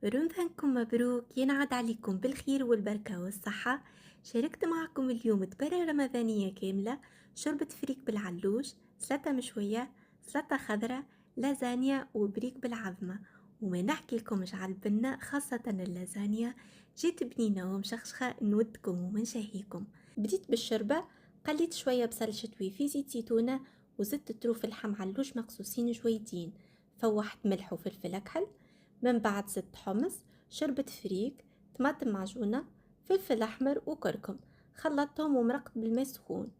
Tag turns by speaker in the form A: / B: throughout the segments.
A: رمضانكم مبروك، ينعاد عليكم بالخير والبركة والصحة. شاركت معكم اليوم تبرة رمضانية كاملة: شوربة فريك بالعلوش، سلطة مشوية، سلطة خضراء، لازانيا وبريك بالعظمة. وما نحكي لكمش على البنة، خاصة اللازانيا جيت بنينة ومشخشخة، نودكم ومنشهيكم. بديت بالشوربة، قليت شوية بصل شتوي في زيت زيتونة، وزدت طروف اللحم علوش مقصوصين شويتين، فوحت ملح وفلفل أكحل. من بعد زدت حمص، شوربة فريك، طماطم معجونة، فلفل أحمر وكركم، خلطتهم ومرقت بالماء سخون.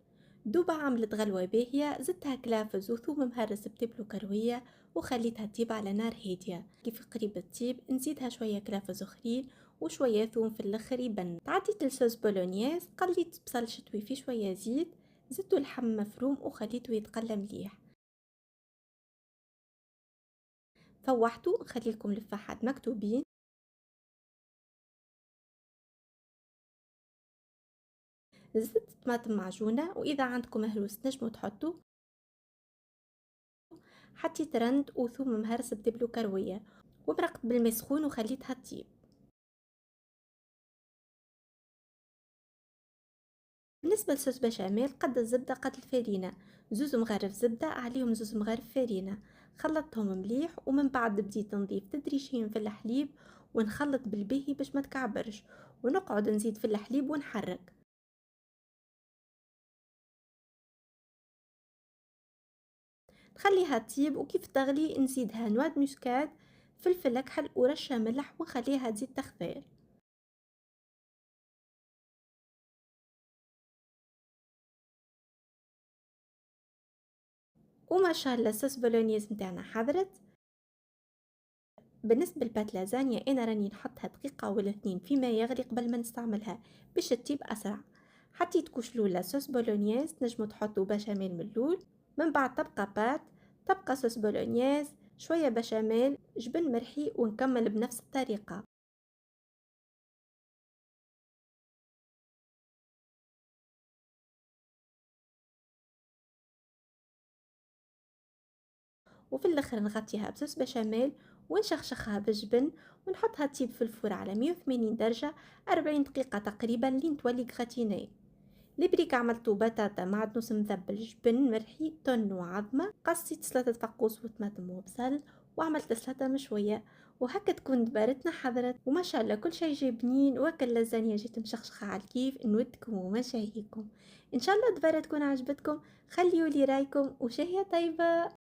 A: دوبا عملت غلوة باهية، زدتها كلافز وثوم مهرس بتبلو كروية، وخليتها تطيب على نار هادية. كيف قريبة تطيب نزيدها شوية كلافز أخرين وشوية ثوم في الآخر يبن. تعديت الصوص بولونياز، قليت بصل شتوي في شوية زيت، زدتو اللحم مفروم وخليته يتقلى مليح. فوحتو، نخليلكم الفحات مكتوبين. زدت طماطم معجونة، وإذا عندكم مهروس نجمو تحطوا. حطيت رند وثوم مهرس بدبلو كروية، ومرقت بالماء سخون وخليتها تطيب. بالنسبة لصوص بشاميل، قد الزبدة قد الفارينة، زوز مغارف زبدة عليهم زوز مغارف فارينة. خلطتهم مليح، ومن بعد بديت نضيف تدريجيا في الحليب، ونخلط بالباهي باش ما تكعبرش، ونقعد نزيد في الحليب ونحرك. نخليها تطيب، وكيف تغلي نزيدها نواد موسكاد، فلفل أكحل ورشة ملح، ونخليها تزيد تخثير. وما شاء الله صوص بولونيز متاعنا حضرت. بالنسبة لبات لازانيا، أنا راني نحطها دقيقة ولا اثنين في ماء يغلي قبل ما نستعملها باش تطيب أسرع. حطيت كوش لولا صوص بولونيز، نجمو تحطو بشاميل من اللول، من بعد تبقى بات، تبقى صوص بولونيز، شوية بشاميل، جبن مرحي، ونكمل بنفس الطريقة. وفي الاخر نغطيها بصوص بشاميل، ونشخشخها بالجبن، ونحطها تطيب في الفرن على 180 درجة 40 دقيقة تقريبا لين تولي غراتيني. البريك عملته بطاطا مع نص مذبل، جبن مرحي، تن وعظمة، قصيت سلطة فقوس وطماطم وبصل، وعملت سلطة مشوية. وهكا تكون دبارتنا حضرت، وما شاء الله كل شيء جاي بنين، وهكا اللازانيا جيت مشخشخة على الكيف، نودكم ومشاهيكم. ان شاء الله دبارة تكون عجبتكم، خليولي رايكم وشهية طيبة.